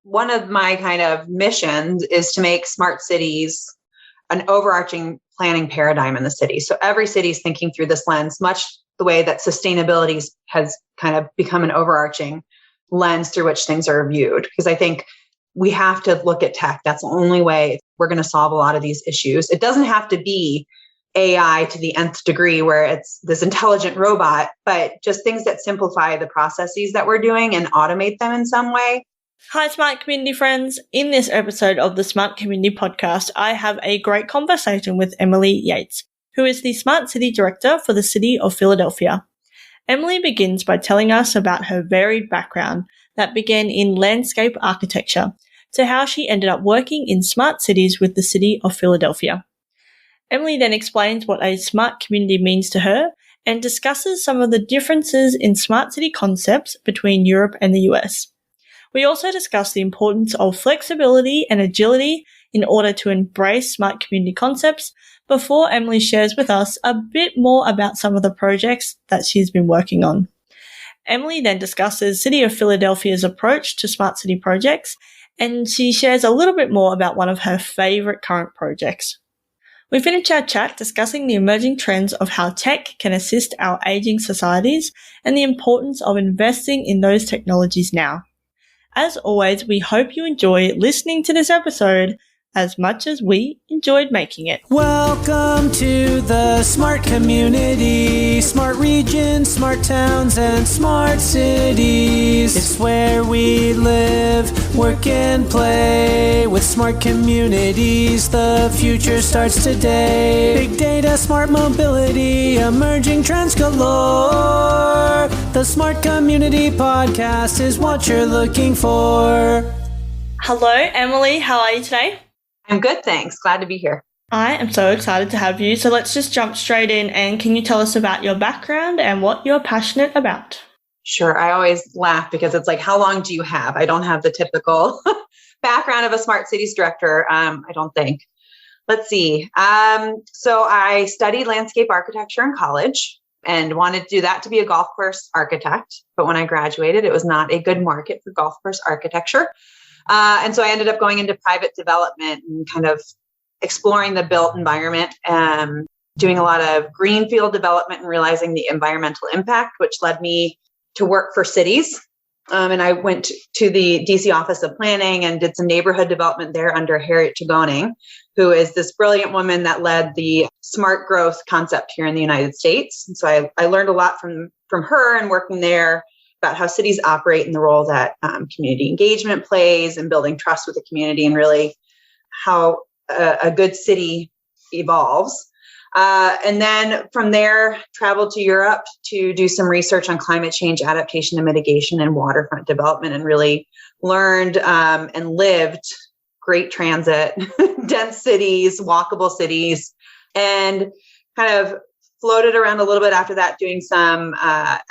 one of my kind of missions is to make smart cities an overarching planning paradigm in the city. So every city is thinking through this lens, much the way that sustainability has kind of become an overarching lens through which things are viewed. Because I think we have to look at tech. That's the only way we're going to solve a lot of these issues. It doesn't have to be AI to the nth degree where it's this intelligent robot, but just things that simplify the processes that we're doing and automate them in some way. Hi, Smart Community friends. In this episode of the Smart Community podcast, I have a great conversation with Emily Yates, who is the Smart City Director for the City of Philadelphia. Emily begins by telling us about her varied background that began in landscape architecture to how she ended up working in smart cities with the City of Philadelphia. Emily then explains what a smart community means to her and discusses some of the differences in smart city concepts between Europe and the US. We also discuss the importance of flexibility and agility in order to embrace smart community concepts before Emily shares with us a bit more about some of the projects that she's been working on. Emily then discusses City of Philadelphia's approach to smart city projects, and she shares a little bit more about one of her favorite current projects. We finish our chat discussing the emerging trends of how tech can assist our aging societies and the importance of investing in those technologies now. As always, we hope you enjoy listening to this episode as much as we enjoyed making it. Welcome to the smart community, smart regions, smart towns, and smart cities. It's where we live, work, and play. With smart communities, the future starts today. Big data, smart mobility, emerging trends galore. The Smart Community Podcast is what you're looking for. Hello, Emily. How are you today? I'm good, thanks. Glad to be here. I am so excited to have you. So let's just jump straight in, and can you tell us about your background and what you're passionate about? Sure. I always laugh because it's like, how long do you have? I don't have the typical background of a smart cities director. I don't think. Let's see. So I studied landscape architecture in college and wanted to do that to be a golf course architect. But when I graduated, it was not a good market for golf course architecture. And so I ended up going into private development and kind of exploring the built environment, doing a lot of greenfield development and realizing the environmental impact, which led me to work for cities. And I went to the DC Office of Planning and did some neighborhood development there under Harriet Chigoning, who is this brilliant woman that led the smart growth concept here in the United States. And so I learned a lot from her and working there about how cities operate and the role that community engagement plays and building trust with the community and really how a good city evolves. And then from there, traveled to Europe to do some research on climate change adaptation and mitigation and waterfront development, and really learned and lived great transit, dense cities, walkable cities, and kind of floated around a little bit after that, doing some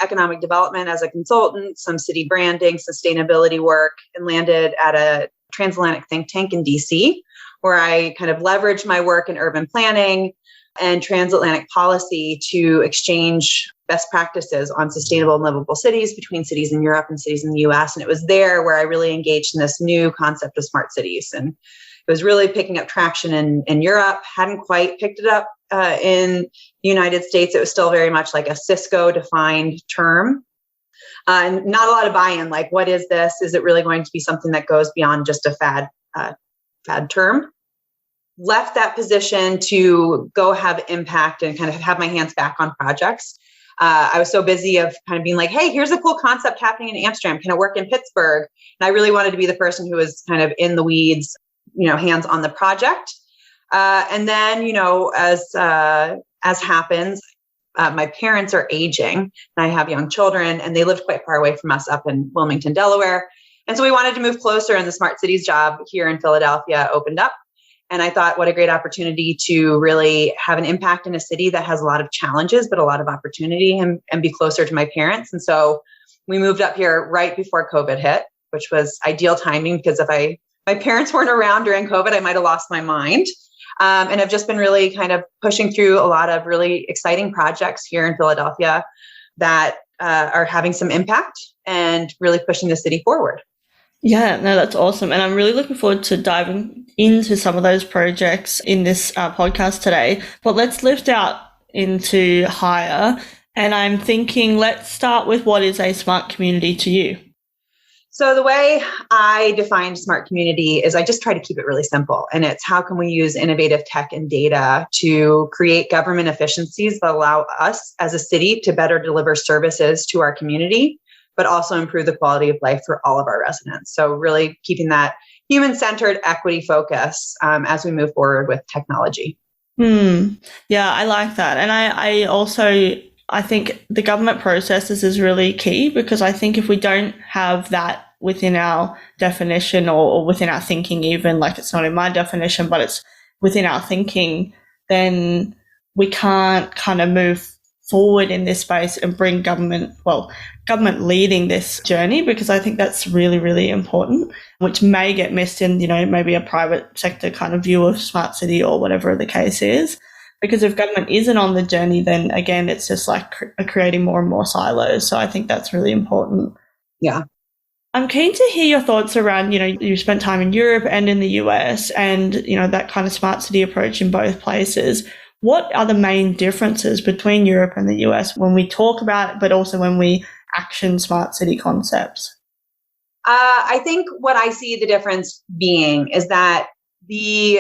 economic development as a consultant, some city branding, sustainability work, and landed at a transatlantic think tank in DC, where I kind of leveraged my work in urban planning and transatlantic policy to exchange best practices on sustainable and livable cities between cities in Europe and cities in the US. And it was there where I really engaged in this new concept of smart cities. And it was really picking up traction in Europe, hadn't quite picked it up in the United States. It was still very much like a Cisco-defined term. And not a lot of buy-in, like, what is this? Is it really going to be something that goes beyond just a fad term? Left that position to go have impact and kind of have my hands back on projects. I was so busy of kind of being like, hey, here's a cool concept happening in Amsterdam. Can I work in Pittsburgh? And I really wanted to be the person who was kind of in the weeds, hands on the project. And then, as happens, my parents are aging and I have young children, and they lived quite far away from us up in Wilmington, Delaware. And so we wanted to move closer, and the Smart Cities job here in Philadelphia opened up. And I thought, what a great opportunity to really have an impact in a city that has a lot of challenges, but a lot of opportunity, and be closer to my parents. And so we moved up here right before COVID hit, which was ideal timing, because if my parents weren't around during COVID, I might have lost my mind. And I've just been really kind of pushing through a lot of really exciting projects here in Philadelphia that are having some impact and really pushing the city forward. Yeah, no, that's awesome. And I'm really looking forward to diving into some of those projects in this podcast today. But let's lift out into higher. And I'm thinking, let's start with what is a smart community to you? So the way I define smart community is I just try to keep it really simple. And it's how can we use innovative tech and data to create government efficiencies that allow us as a city to better deliver services to our community, but also improve the quality of life for all of our residents. So really keeping that human-centered equity focus as we move forward with technology. Yeah, I like that. And I think the government processes is really key, because I think if we don't have that within our definition or within our thinking, even, like, it's not in my definition, but it's within our thinking, then we can't kind of move forward in this space and bring government leading this journey, because I think that's really, really important, which may get missed in, maybe a private sector kind of view of smart city or whatever the case is. Because if government isn't on the journey, then again, it's just like creating more and more silos. So I think that's really important. Yeah. I'm keen to hear your thoughts around, you spent time in Europe and in the US, and, that kind of smart city approach in both places. What are the main differences between Europe and the US when we talk about it, but also when we action smart city concepts? I think what I see the difference being is that the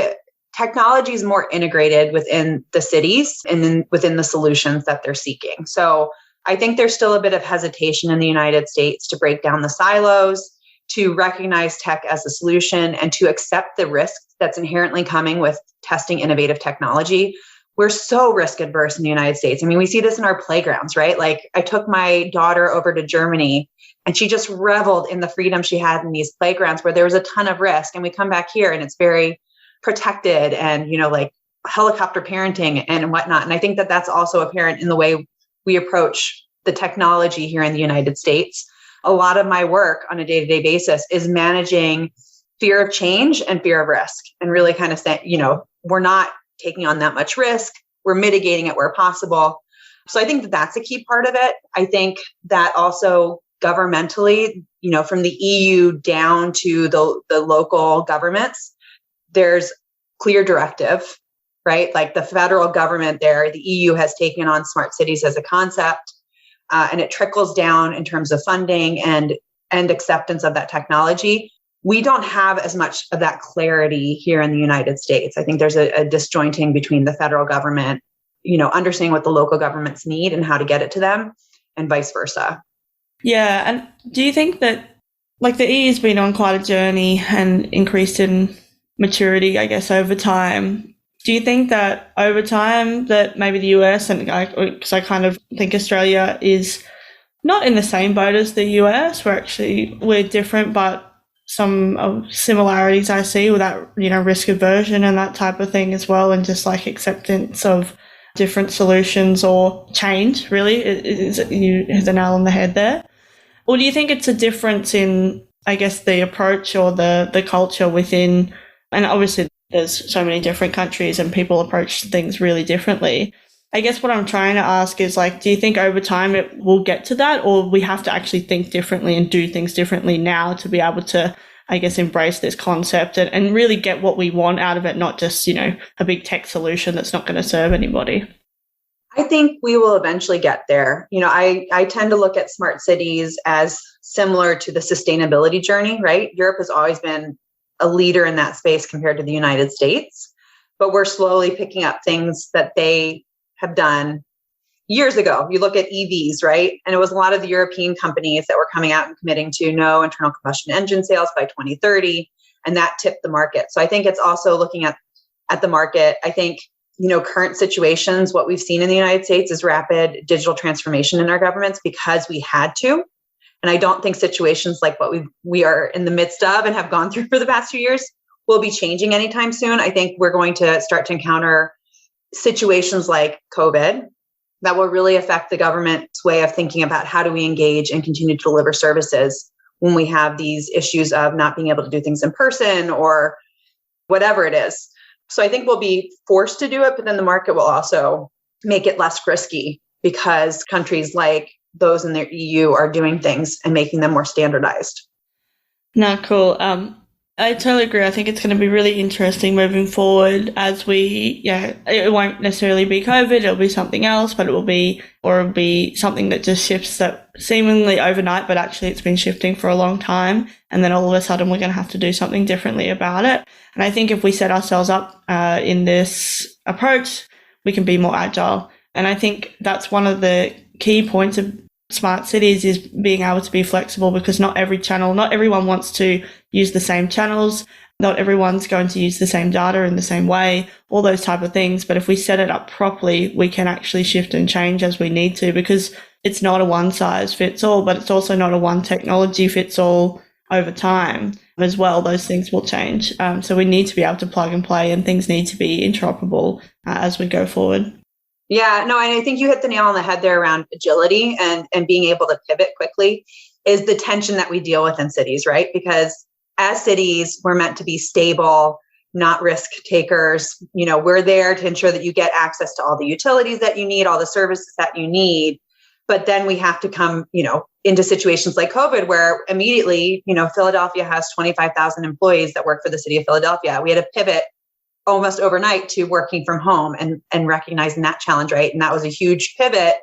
technology is more integrated within the cities and then within the solutions that they're seeking. So I think there's still a bit of hesitation in the United States to break down the silos, to recognize tech as a solution, and to accept the risk that's inherently coming with testing innovative technology. We're so risk adverse in the United States. I mean, we see this in our playgrounds, right? Like, I took my daughter over to Germany and she just reveled in the freedom she had in these playgrounds where there was a ton of risk. And we come back here and it's very protected and, like helicopter parenting and whatnot. And I think that that's also apparent in the way we approach the technology here in the United States. A lot of my work on a day-to-day basis is managing fear of change and fear of risk, and really kind of saying, we're not taking on that much risk. We're mitigating it where possible. So I think that that's a key part of it. I think that also governmentally, from the EU down to the local governments, there's clear directive, right? Like the federal government there, the EU has taken on smart cities as a concept, and it trickles down in terms of funding and acceptance of that technology. We don't have as much of that clarity here in the United States. I think there's a disjointing between the federal government, understanding what the local governments need and how to get it to them, and vice versa. Yeah. And do you think that, like, the EU's been on quite a journey and increased in maturity, I guess, over time? Do you think that over time that maybe the US, and because I kind of think Australia is not in the same boat as the US, we're different, but some similarities I see with that, risk aversion and that type of thing as well, and just like acceptance of different solutions or change, really, you hit the nail on the head there? Or do you think it's a difference in, I guess, the approach or the culture within, and obviously there's so many different countries and people approach things really differently. I guess what I'm trying to ask is, like, do you think over time it will get to that, or we have to actually think differently and do things differently now to be able to, I guess, embrace this concept and really get what we want out of it, not just, a big tech solution that's not going to serve anybody? I think we will eventually get there. I tend to look at smart cities as similar to the sustainability journey, right? Europe has always been a leader in that space compared to the United States, but we're slowly picking up things that they have done years ago. You look at EVs, right? And it was a lot of the European companies that were coming out and committing to no internal combustion engine sales by 2030, and that tipped the market. So I think it's also looking at the market. I think, current situations, what we've seen in the United States is rapid digital transformation in our governments because we had to. And I don't think situations like what we are in the midst of and have gone through for the past few years will be changing anytime soon. I think we're going to start to encounter situations like COVID that will really affect the government's way of thinking about how do we engage and continue to deliver services when we have these issues of not being able to do things in person or whatever it is. So I think we'll be forced to do it, but then the market will also make it less risky because countries like those in the EU are doing things and making them more standardized. No, cool. I totally agree. I think it's going to be really interesting moving forward as it won't necessarily be COVID, it'll be something else, but it'll be something that just shifts that seemingly overnight, but actually it's been shifting for a long time. And then all of a sudden we're going to have to do something differently about it. And I think if we set ourselves up in this approach, we can be more agile. And I think that's one of the key points of smart cities is being able to be flexible, because not everyone wants to use the same channels. Not everyone's going to use the same data in the same way, all those type of things. But if we set it up properly, we can actually shift and change as we need to, because it's not a one size fits all, but it's also not a one technology fits all over time as well. Those things will change. So we need to be able to plug and play, and things need to be interoperable as we go forward. Yeah, no, and I think you hit the nail on the head there around agility and being able to pivot quickly is the tension that we deal with in cities, right? Because as cities, we're meant to be stable, not risk takers. We're there to ensure that you get access to all the utilities that you need, all the services that you need. But then we have to come, into situations like COVID, where immediately, Philadelphia has 25,000 employees that work for the city of Philadelphia. We had to pivot almost overnight to working from home and recognizing that challenge, right? And that was a huge pivot.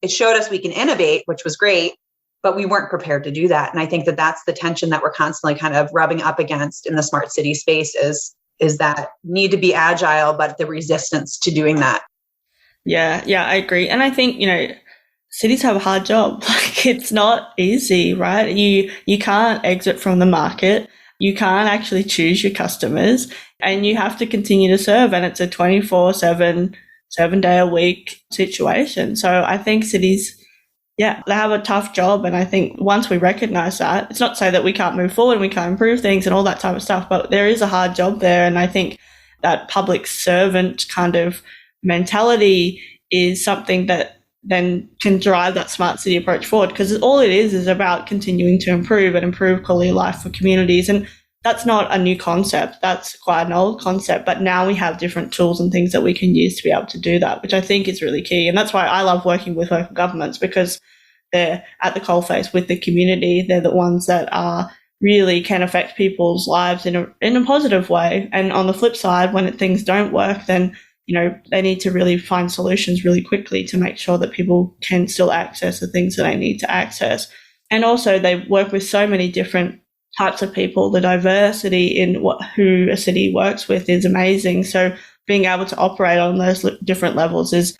It showed us we can innovate, which was great, but we weren't prepared to do that. And I think that that's the tension that we're constantly kind of rubbing up against in the smart city space is that need to be agile, but the resistance to doing that. Yeah, I agree. And I think, cities have a hard job. Like, it's not easy, right? You can't exit from the market. You can't actually choose your customers, and you have to continue to serve. And it's a 24/7, 7-day-a-week situation. So I think cities, they have a tough job. And I think once we recognize that, it's not to say that we can't move forward and we can't improve things and all that type of stuff, but there is a hard job there. And I think that public servant kind of mentality is something that then can drive that smart city approach forward, because all it is about continuing to improve and improve quality of life for communities. And that's not a new concept. That's quite an old concept, but now we have different tools and things that we can use to be able to do that, which I think is really key. And that's why I love working with local governments, because they're at the coalface with the community. They're the ones that really can affect people's lives in a positive way. And on the flip side, when things don't work, then they need to really find solutions really quickly to make sure that people can still access the things that they need to access. And also they work with so many different types of people. The diversity in who a city works with is amazing. So being able to operate on those different levels is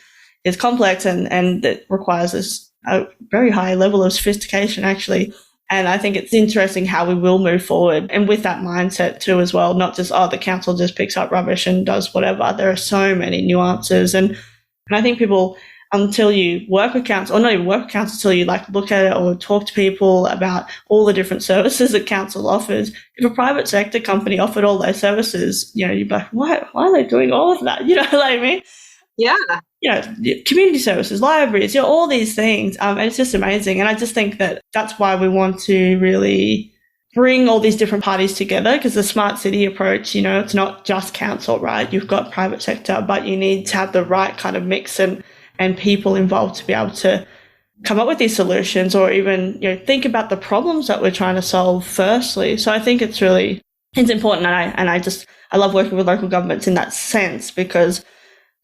complex, and it requires a very high level of sophistication, actually. And I think it's interesting how we will move forward, and with that mindset too as well, not just, the council just picks up rubbish and does whatever. There are so many nuances. And I think people, until you work with council, or not even work with council, until you look at it or talk to people about all the different services that council offers. If a private sector company offered all those services, you'd be like, why are they doing all of that? You know what I mean? Yeah. Community services, libraries, all these things. And it's just amazing. And I just think that that's why we want to really bring all these different parties together, because the smart city approach, it's not just council, right? You've got private sector, but you need to have the right kind of mix and people involved to be able to come up with these solutions, or even, think about the problems that we're trying to solve firstly. So I think it's important. And I love working with local governments in that sense, because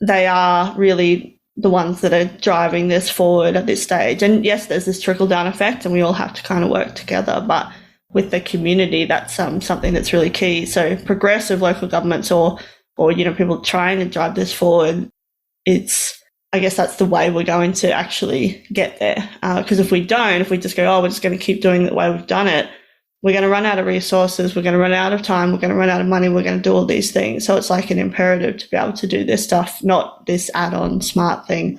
they are really the ones that are driving this forward at this stage. And yes, there's this trickle-down effect, and we all have to kind of work together. But with the community, that's something that's really key. So progressive local governments or people trying to drive this forward, I guess that's the way we're going to actually get there. Because if we just go, we're just going to keep doing it the way we've done it, we're going to run out of resources, we're going to run out of time, we're going to run out of money, we're going to do all these things. So it's like an imperative to be able to do this stuff, not this add-on smart thing,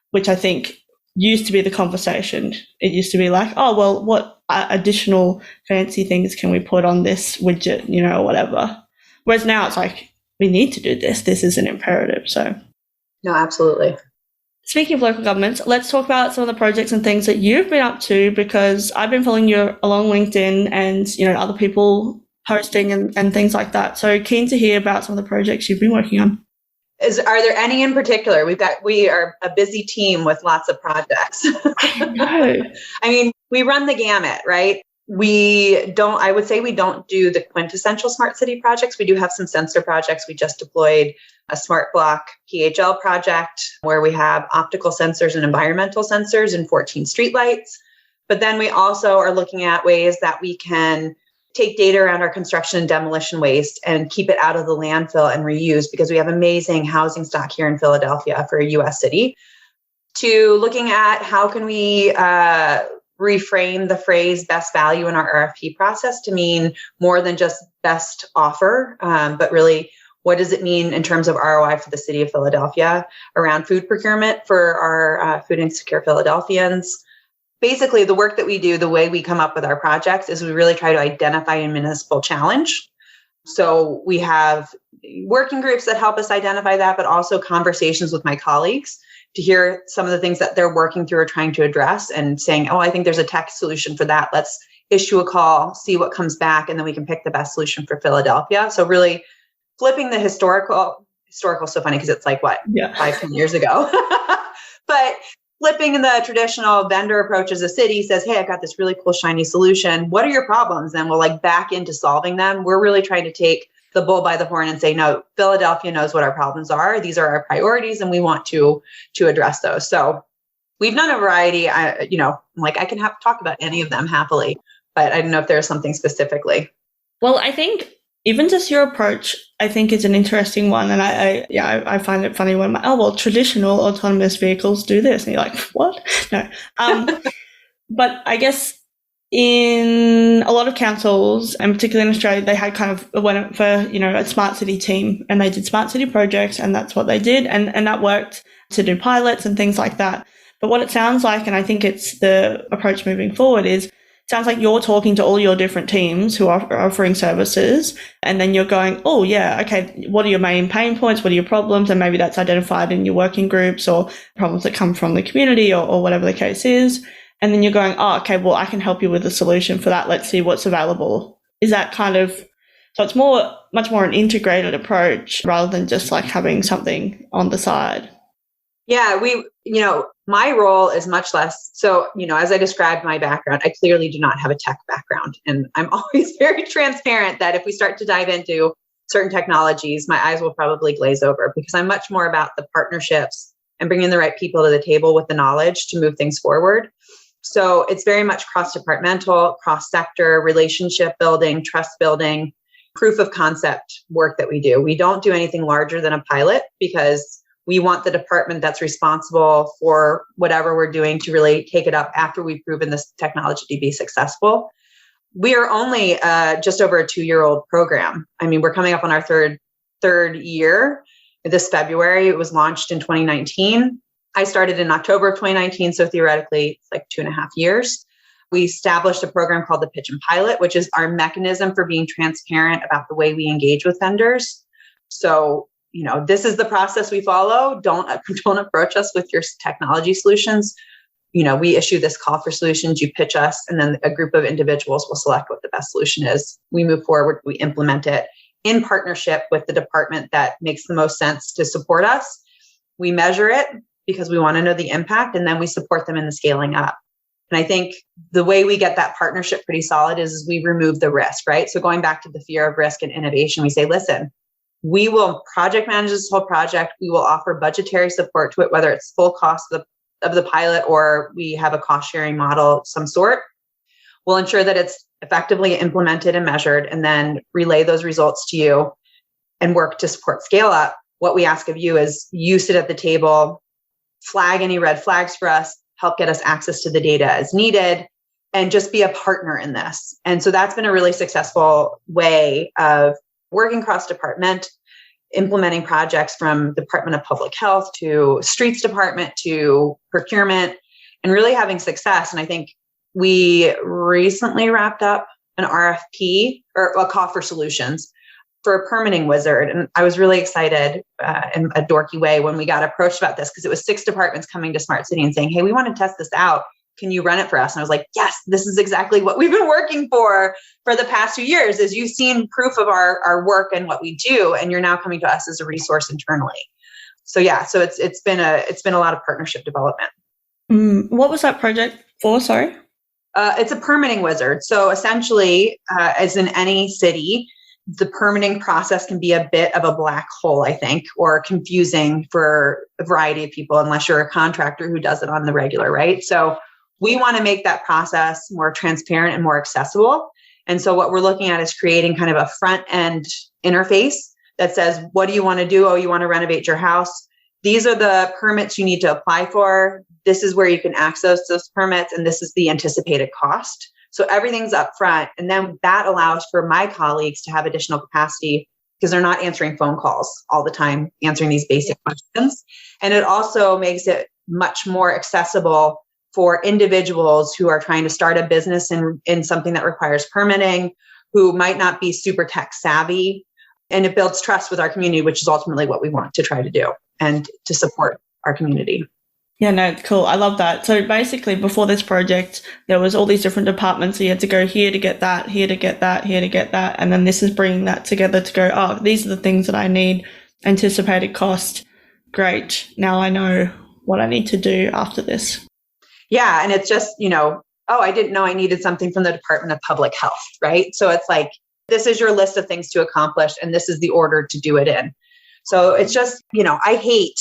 which I think used to be the conversation. It used to be like, what additional fancy things can we put on this widget, or whatever. Whereas now it's like, we need to do this. This is an imperative. So, no, absolutely. Speaking of local governments, let's talk about some of the projects and things that you've been up to, because I've been following you along LinkedIn and, other people posting and things like that. So keen to hear about some of the projects you've been working on. Are there any in particular? We are a busy team with lots of projects. I know. I mean, we run the gamut, right? I would say we don't do the quintessential smart city projects. We do have some sensor projects. We just deployed a smart block PHL project where we have optical sensors and environmental sensors in 14 streetlights. But then we also are looking at ways that we can take data around our construction and demolition waste and keep it out of the landfill and reuse, because we have amazing housing stock here in Philadelphia for a US city, to looking at how can we reframe the phrase best value in our RFP process to mean more than just best offer, but really what does it mean in terms of ROI for the city of Philadelphia around food procurement for our food insecure Philadelphians. Basically, the work that we do, the way we come up with our projects is we really try to identify a municipal challenge. So we have working groups that help us identify that, but also conversations with my colleagues to hear some of the things that they're working through or trying to address and saying, oh, I think there's a tech solution for that. Let's issue a call, see what comes back, and then we can pick the best solution for Philadelphia. So really flipping the historical so funny because it's like, 5-10 years ago. But flipping the traditional vendor approach as a city says, hey, I've got this really cool, shiny solution. What are your problems? And we'll back into solving them. We're really trying to take the bull by the horn and say, no, Philadelphia knows what our problems are. These are our priorities, and we want to address those. So we've done a variety. I can talk about any of them happily, but I don't know if there's something specifically. Well, I think even just your approach, I think is an interesting one. And I find it funny when traditional autonomous vehicles do this. And you're like, what? No. But I guess in a lot of councils, and particularly in Australia, they had kind of went for, a smart city team, and they did smart city projects, and that's what they did. And that worked to do pilots and things like that. But what it sounds like, and I think it's the approach moving forward, is sounds like you're talking to all your different teams who are offering services, and then you're going, oh yeah, okay, what are your main pain points? What are your problems? And maybe that's identified in your working groups or problems that come from the community or whatever the case is. And then you're going, oh, okay, well, I can help you with a solution for that. Let's see what's available. Is that so it's much more an integrated approach rather than just having something on the side. Yeah, my role is much less. So, as I described my background, I clearly do not have a tech background. And I'm always very transparent that if we start to dive into certain technologies, my eyes will probably glaze over, because I'm much more about the partnerships and bringing the right people to the table with the knowledge to move things forward. So it's very much cross-departmental, cross-sector, relationship building, trust building, proof of concept work that we do. We don't do anything larger than a pilot, because we want the department that's responsible for whatever we're doing to really take it up after we've proven this technology to be successful. We are only just over a 2-year-old program. I mean, we're coming up on our third year this February. It was launched in 2019. I started in October of 2019, so theoretically, it's 2.5 years. We established a program called the Pigeon Pilot, which is our mechanism for being transparent about the way we engage with vendors. So, this is the process we follow. Don't approach us with your technology solutions. We issue this call for solutions, you pitch us, and then a group of individuals will select what the best solution is. We move forward, we implement it in partnership with the department that makes the most sense to support us. We measure it because we want to know the impact, and then we support them in the scaling up. And I think the way we get that partnership pretty solid is we remove the risk, right? So going back to the fear of risk and innovation, we say, listen, we will project manage this whole project. We will offer budgetary support to it, whether it's full cost of the pilot or we have a cost sharing model of some sort. We'll ensure that it's effectively implemented and measured, and then relay those results to you and work to support scale up. What we ask of you is you sit at the table, flag any red flags for us, help get us access to the data as needed, and just be a partner in this. And so that's been a really successful way of working cross-department, implementing projects from Department of Public Health to Streets Department to procurement, and really having success. And I think we recently wrapped up an RFP or a call for solutions for a permitting wizard. And I was really excited in a dorky way when we got approached about this, because it was 6 departments coming to Smart City and saying, hey, we want to test this out. Can you run it for us? And I was like, yes, this is exactly what we've been working for the past 2 years, is you've seen proof of our work and what we do, and you're now coming to us as a resource internally. So yeah, so it's been a lot of partnership development. What was that project for? Sorry. It's a permitting wizard. So essentially, as in any city, the permitting process can be a bit of a black hole, I think, or confusing for a variety of people, unless you're a contractor who does it on the regular, right? So we want to make that process more transparent and more accessible. And so what we're looking at is creating kind of a front end interface that says, what do you want to do? Oh, you want to renovate your house? These are the permits you need to apply for. This is where you can access those permits, and this is the anticipated cost. So everything's up front. And then that allows for my colleagues to have additional capacity because they're not answering phone calls all the time, answering these basic questions. And it also makes it much more accessible for individuals who are trying to start a business in something that requires permitting, who might not be super tech savvy. And it builds trust with our community, which is ultimately what we want to try to do and to support our community. Yeah, no, cool. I love that. So basically before this project, there was all these different departments. So you had to go here to get that, here to get that, here to get that. And then this is bringing that together to go, oh, these are the things that I need. Anticipated cost. Great. Now I know what I need to do after this. Yeah. And it's just, oh, I didn't know I needed something from the Department of Public Health, right? So it's like, this is your list of things to accomplish, and this is the order to do it in. So it's just, I hate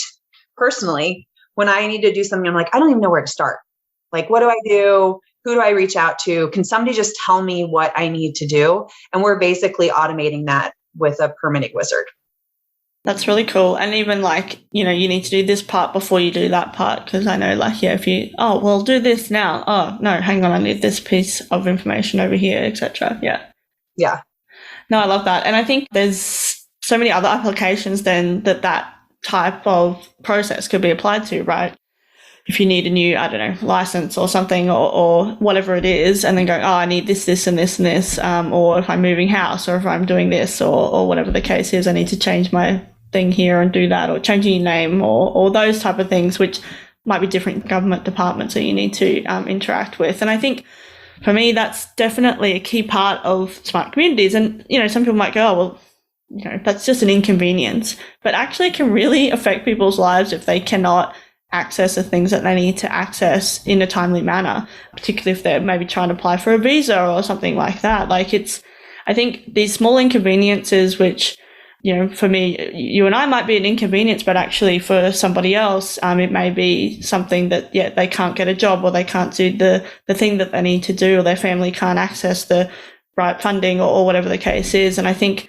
personally when I need to do something, I'm like, I don't even know where to start. Like, what do I do? Who do I reach out to? Can somebody just tell me what I need to do? And we're basically automating that with a permitting wizard. That's really cool. And even you need to do this part before you do that part. Because I know if you, do this now. Oh, no, hang on. I need this piece of information over here, etc. Yeah. Yeah. No, I love that. And I think there's so many other applications then that type of process could be applied to, right? If you need a new, license or something or whatever it is, and then go, oh, I need this, this, and this, and this. Or if I'm moving house, or if I'm doing this, or whatever the case is, I need to change my thing here and do that, or changing your name, or those type of things, which might be different government departments that you need to interact with. And I think for me, that's definitely a key part of smart communities. And, some people might go, oh, well, that's just an inconvenience, but actually it can really affect people's lives if they cannot access the things that they need to access in a timely manner, particularly if they're maybe trying to apply for a visa or something like that. I think these small inconveniences, which, for me, you and I might be an inconvenience, but actually for somebody else, it may be something that, they can't get a job, or they can't do the thing that they need to do, or their family can't access the right funding, or whatever the case is. And I think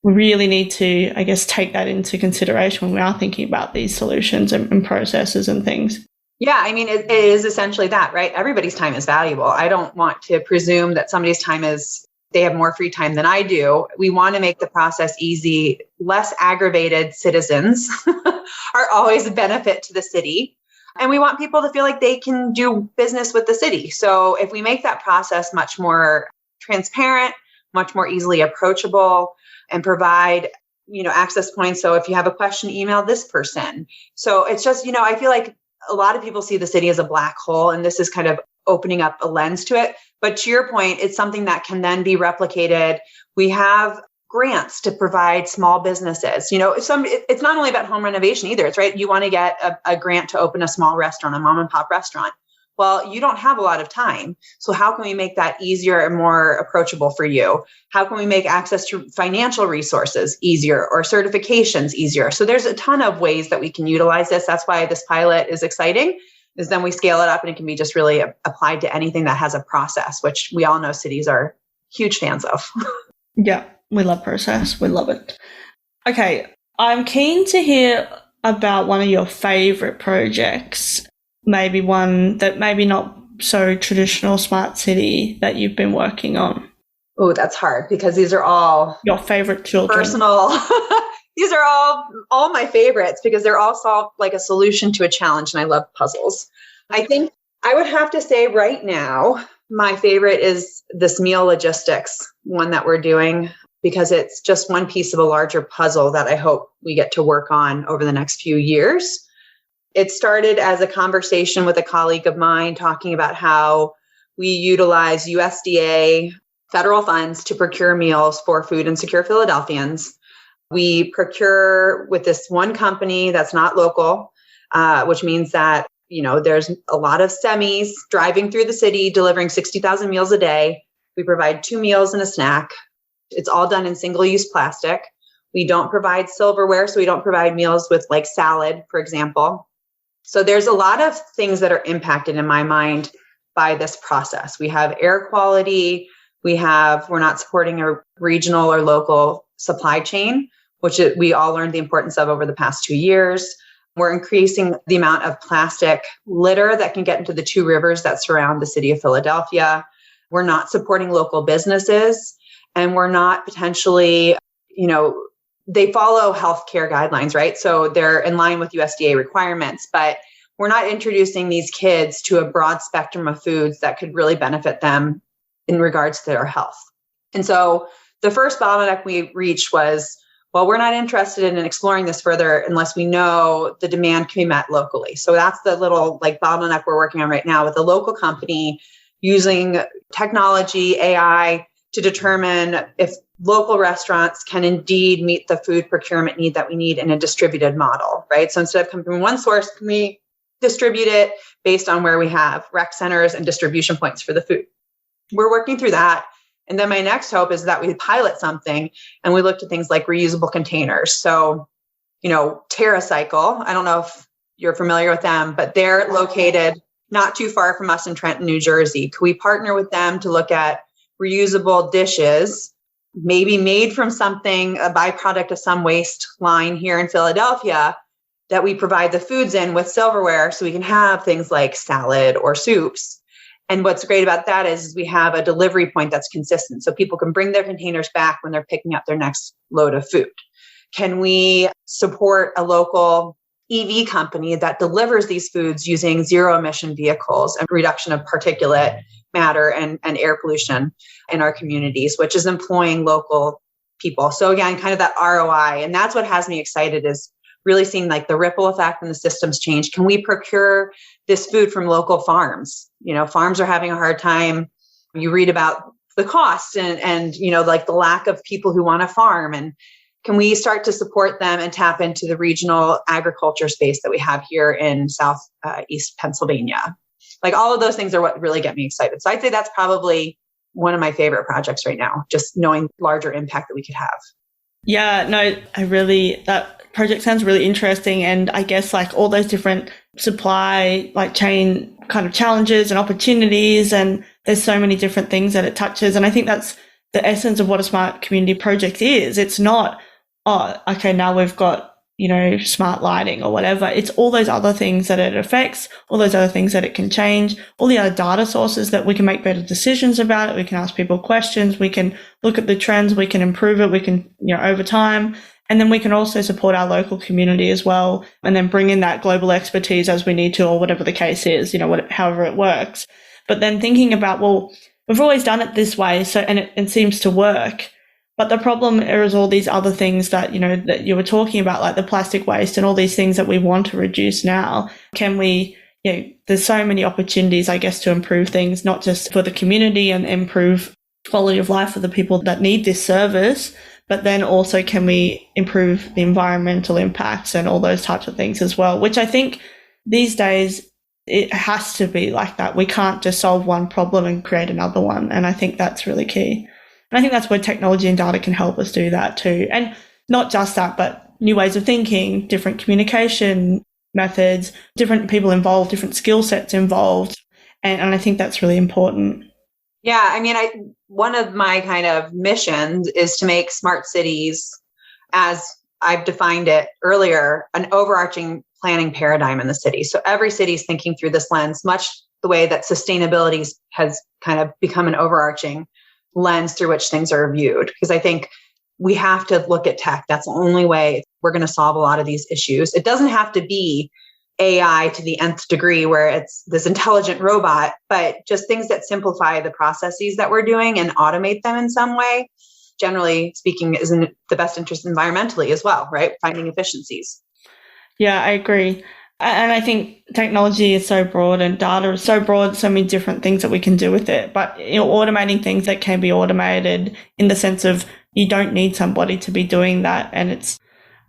we really need to, take that into consideration when we are thinking about these solutions and processes and things. Yeah, it is essentially that, right? Everybody's time is valuable. I don't want to presume that somebody's time they have more free time than I do. We want to make the process easy. Less aggravated citizens are always a benefit to the city. And we want people to feel like they can do business with the city. So if we make that process much more transparent, much more easily approachable, and provide, access points. So if you have a question, email this person. So it's just, I feel like a lot of people see the city as a black hole, and this is kind of opening up a lens to it. But to your point, it's something that can then be replicated. We have grants to provide small businesses. It's not only about home renovation either. It's right. You want to get a grant to open a small restaurant, a mom and pop restaurant. Well, you don't have a lot of time. So how can we make that easier and more approachable for you? How can we make access to financial resources easier, or certifications easier? So there's a ton of ways that we can utilize this. That's why this pilot is exciting, is then we scale it up and it can be just really applied to anything that has a process, which we all know cities are huge fans of. Yeah, we love process. We love it. Okay, I'm keen to hear about one of your favorite projects. Maybe one that maybe not so traditional smart city that you've been working on. Oh, that's hard because these are all your favorite children. Personal. These are all my favorites because they're all solve like a solution to a challenge, and I love puzzles. I think I would have to say right now, my favorite is this meal logistics one that we're doing, because it's just one piece of a larger puzzle that I hope we get to work on over the next few years. It started as a conversation with a colleague of mine talking about how we utilize USDA federal funds to procure meals for Food Insecure Philadelphians. We procure with this one company that's not local, which means that there's a lot of semis driving through the city, delivering 60,000 meals a day. We provide 2 meals and a snack. It's all done in single-use plastic. We don't provide silverware, so we don't provide meals with like salad, for example. So there's a lot of things that are impacted in my mind by this process. We have air quality. We're not supporting a regional or local supply chain, which we all learned the importance of over the past 2 years. We're increasing the amount of plastic litter that can get into the 2 rivers that surround the city of Philadelphia. We're not supporting local businesses, and we're not potentially, they follow healthcare guidelines, right? So they're in line with USDA requirements, but we're not introducing these kids to a broad spectrum of foods that could really benefit them in regards to their health. And so the first bottleneck we reached was, well, we're not interested in exploring this further unless we know the demand can be met locally. So that's the little like bottleneck we're working on right now with a local company using technology, AI, to determine if local restaurants can indeed meet the food procurement need that we need in a distributed model, right? So instead of coming from one source, can we distribute it based on where we have rec centers and distribution points for the food? We're working through that. And then my next hope is that we pilot something and we look to things like reusable containers. So, TerraCycle, I don't know if you're familiar with them, but they're located not too far from us in Trenton, New Jersey. Could we partner with them to look at reusable dishes, maybe made from something, a byproduct of some waste line here in Philadelphia, that we provide the foods in with silverware so we can have things like salad or soups. And what's great about that is we have a delivery point that's consistent. So people can bring their containers back when they're picking up their next load of food. Can we support a local EV company that delivers these foods using zero emission vehicles and reduction of particulate matter and air pollution in our communities, which is employing local people. So again, kind of that ROI. And that's what has me excited, is really seeing like the ripple effect when the systems change. Can we procure this food from local farms? Farms are having a hard time. You read about the cost and like the lack of people who want to farm. And can we start to support them and tap into the regional agriculture space that we have here in Southeast Pennsylvania? Like all of those things are what really get me excited. So I'd say that's probably one of my favorite projects right now, just knowing larger impact that we could have. Yeah, no, that project sounds really interesting. And I guess like all those different supply like chain kind of challenges and opportunities, and there's so many different things that it touches. And I think that's the essence of what a smart community project is. It's not, oh, okay, now we've got, smart lighting or whatever. It's all those other things that it affects, all those other things that it can change, all the other data sources that we can make better decisions about it. We can ask people questions. We can look at the trends. We can improve it. We can, over time. And then we can also support our local community as well, and then bring in that global expertise as we need to, or whatever the case is, however it works. But then thinking about, well, we've always done it this way, so and it seems to work. But the problem is all these other things that, that you were talking about, like the plastic waste and all these things that we want to reduce now. Can we, there's so many opportunities, I guess, to improve things, not just for the community and improve quality of life for the people that need this service, but then also can we improve the environmental impacts and all those types of things as well, which I think these days it has to be like that. We can't just solve one problem and create another one. And I think that's really key. And I think that's where technology and data can help us do that too. And not just that, but new ways of thinking, different communication methods, different people involved, different skill sets involved. And I think that's really important. Yeah, one of my kind of missions is to make smart cities, as I've defined it earlier, an overarching planning paradigm in the city. So every city is thinking through this lens, much the way that sustainability has kind of become an overarching lens through which things are viewed. Because I think we have to look at tech. That's the only way we're going to solve a lot of these issues. It doesn't have to be AI to the nth degree where it's this intelligent robot, but just things that simplify the processes that we're doing and automate them in some way, generally speaking, is in the best interest environmentally as well, right? Finding efficiencies. Yeah, I agree. And I think technology is so broad and data is so broad, so many different things that we can do with it. But automating things that can be automated in the sense of you don't need somebody to be doing that. And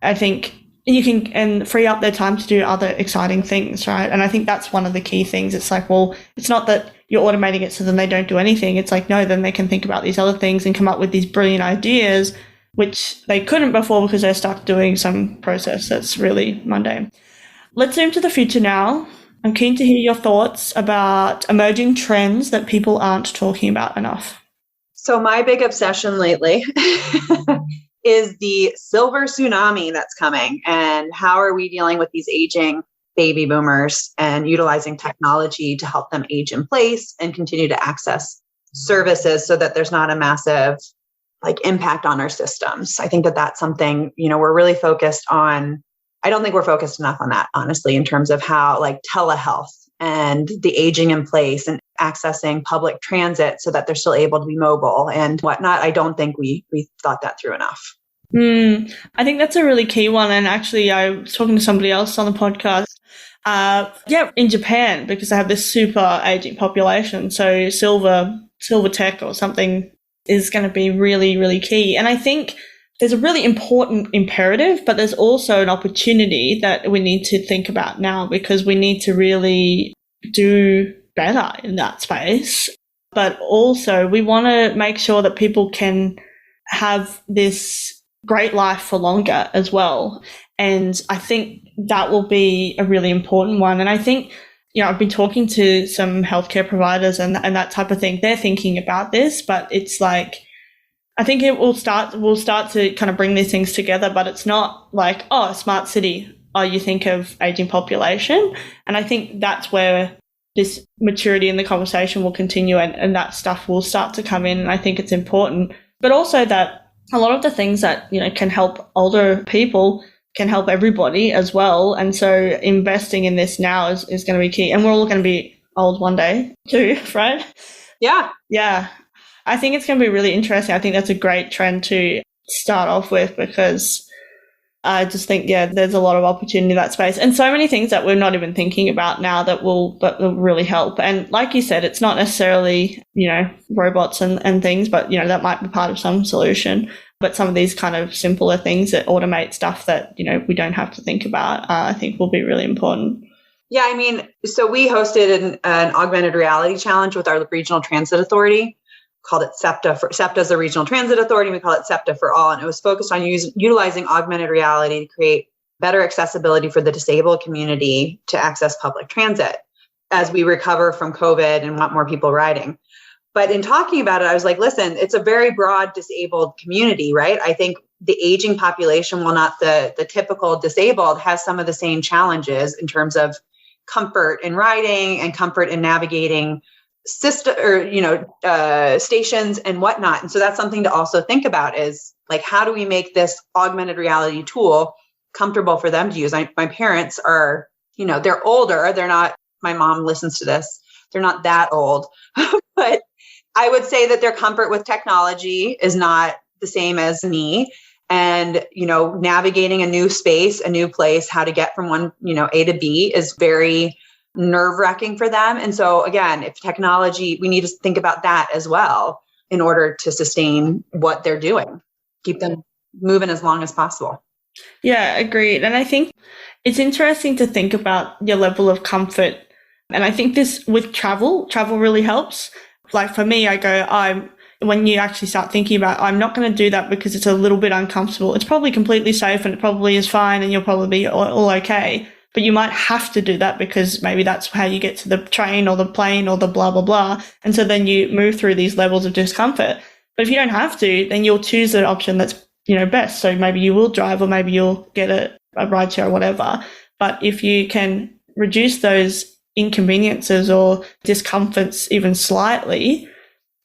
I think you can and free up their time to do other exciting things, right? And I think that's one of the key things. It's like, well, it's not that you're automating it so then they don't do anything. It's like, no, then they can think about these other things and come up with these brilliant ideas, which they couldn't before because they're stuck doing some process that's really mundane. Let's zoom to the future now. I'm keen to hear your thoughts about emerging trends that people aren't talking about enough. So my big obsession lately is the silver tsunami that's coming, and how are we dealing with these aging baby boomers and utilizing technology to help them age in place and continue to access services so that there's not a massive impact on our systems. I think that that's something, we're really focused on. I don't think we're focused enough on that, honestly, in terms of how telehealth and the aging in place and accessing public transit so that they're still able to be mobile and whatnot. I don't think we thought that through enough. I think that's a really key one. And actually, I was talking to somebody else on the podcast. In Japan, because they have this super aging population. So silver tech or something is going to be really, really key. And I think there's a really important imperative, but there's also an opportunity that we need to think about now, because we need to really do better in that space. But also we want to make sure that people can have this great life for longer as well. And I think that will be a really important one. And I think, I've been talking to some healthcare providers and that type of thing. They're thinking about this, but it's like, I think we'll start to kind of bring these things together, but it's not like, oh, smart city. Oh, you think of aging population. And I think that's where this maturity in the conversation will continue, and that stuff will start to come in. And I think it's important, but also that a lot of the things that, can help older people can help everybody as well. And so investing in this now is going to be key. And we're all going to be old one day too, right? Yeah. Yeah. I think it's going to be really interesting. I think that's a great trend to start off with, because I just think, there's a lot of opportunity in that space, and so many things that we're not even thinking about now that will really help. And like you said, it's not necessarily, robots and things, but, that might be part of some solution. But some of these kind of simpler things that automate stuff that, we don't have to think about, I think will be really important. Yeah, so we hosted an augmented reality challenge with our regional transit authority. Called it SEPTA. SEPTA is the regional transit authority. We call it SEPTA for all. And it was focused on utilizing augmented reality to create better accessibility for the disabled community to access public transit as we recover from COVID and want more people riding. But in talking about it, I was like, listen, it's a very broad disabled community, right? I think the aging population, while not the typical disabled, has some of the same challenges in terms of comfort in riding and comfort in navigating system or stations and whatnot. And so that's something to also think about, is how do we make this augmented reality tool comfortable for them to use? My parents are, they're older. They're not, my mom listens to this. They're not that old, but I would say that their comfort with technology is not the same as me. And, navigating a new space, a new place, how to get from one, A to B is very nerve-wracking for them. And so again, if technology, we need to think about that as well in order to sustain what they're doing, keep them moving as long as possible. Yeah, agreed. And I think it's interesting to think about your level of comfort. And I think this with travel really helps. Like for me, when you actually start thinking about, I'm not going to do that because it's a little bit uncomfortable. It's probably completely safe and it probably is fine and you'll probably be all okay. But you might have to do that because maybe that's how you get to the train or the plane or the blah, blah, blah. And so then you move through these levels of discomfort. But if you don't have to, then you'll choose an option that's, best. So maybe you will drive or maybe you'll get a rideshare or whatever. But if you can reduce those inconveniences or discomforts even slightly,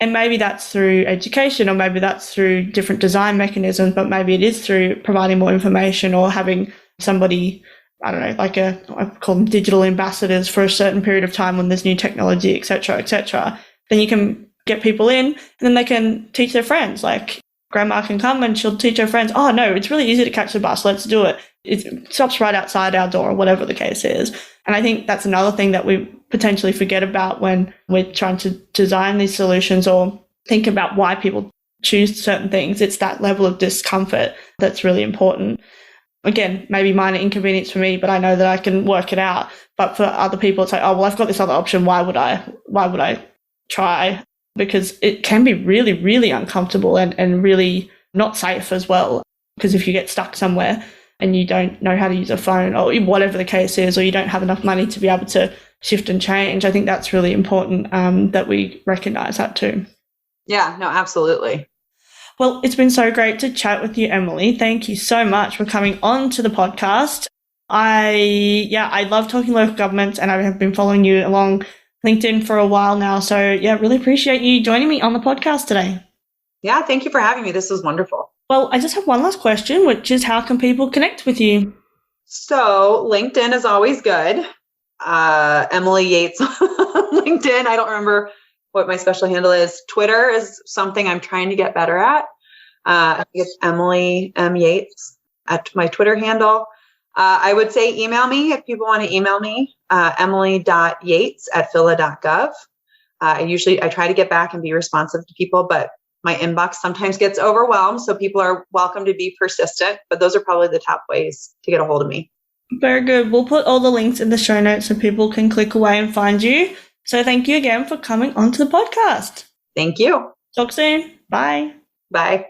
and maybe that's through education or maybe that's through different design mechanisms, but maybe it is through providing more information or having somebody, I don't know, I call them digital ambassadors for a certain period of time when there's new technology, et cetera, then you can get people in and then they can teach their friends. Like grandma can come and she'll teach her friends, oh no, it's really easy to catch the bus, let's do it. It stops right outside our door, whatever the case is. And I think that's another thing that we potentially forget about when we're trying to design these solutions or think about why people choose certain things. It's that level of discomfort that's really important. again, maybe minor inconvenience for me, but I know that I can work it out. But for other people, it's like, oh, well, I've got this other option. Why would I try? Because it can be really, really uncomfortable and really not safe as well. Because if you get stuck somewhere and you don't know how to use a phone or whatever the case is, or you don't have enough money to be able to shift and change, I think that's really important that we recognize that too. Yeah, no, absolutely. Well, it's been so great to chat with you, Emily. Thank you so much for coming on to the podcast. I love talking local governments, and I have been following you along LinkedIn for a while now. So yeah, really appreciate you joining me on the podcast today. Yeah, thank you for having me. This was wonderful. Well, I just have one last question, which is how can people connect with you? So LinkedIn is always good. Emily Yates LinkedIn. I don't remember what my special handle is. Twitter is something I'm trying to get better at. I think it's Emily M. Yates at my Twitter handle. I would say email me if people want to email me, emily.yates@phila.gov. I try to get back and be responsive to people, but my inbox sometimes gets overwhelmed. So people are welcome to be persistent, but those are probably the top ways to get a hold of me. Very good. We'll put all the links in the show notes so people can click away and find you. So thank you again for coming onto the podcast. Thank you. Talk soon. Bye. Bye.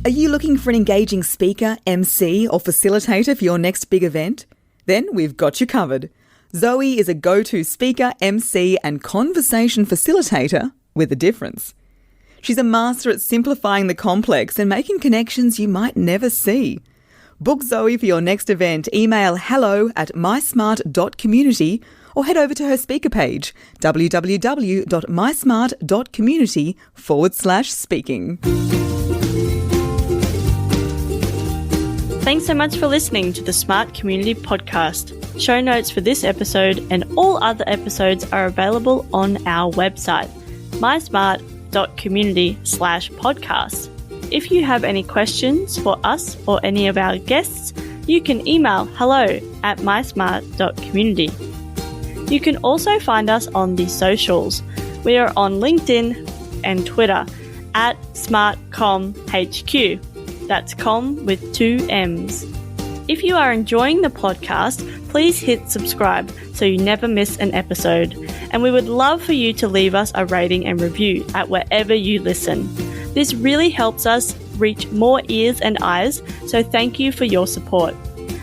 Are you looking for an engaging speaker, MC, or facilitator for your next big event? Then we've got you covered. Zoe is a go-to speaker, MC, and conversation facilitator with a difference. She's a master at simplifying the complex and making connections you might never see. Book Zoe for your next event. Email hello@mysmart.community or head over to her speaker page, www.mysmart.community/speaking. Thanks so much for listening to the Smart Community Podcast. Show notes for this episode and all other episodes are available on our website, mysmart.community/podcast. If you have any questions for us or any of our guests, you can email hello@mysmart.community. You can also find us on the socials. We are on LinkedIn and Twitter @SmartComHQ. That's com with 2 M's. If you are enjoying the podcast, please hit subscribe so you never miss an episode. And we would love for you to leave us a rating and review at wherever you listen. This really helps us reach more ears and eyes, so thank you for your support.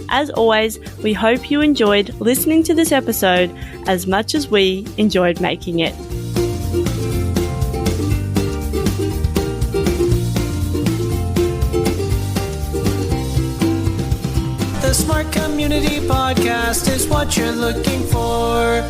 As always, we hope you enjoyed listening to this episode as much as we enjoyed making it. The Smart Community Podcast is what you're looking for.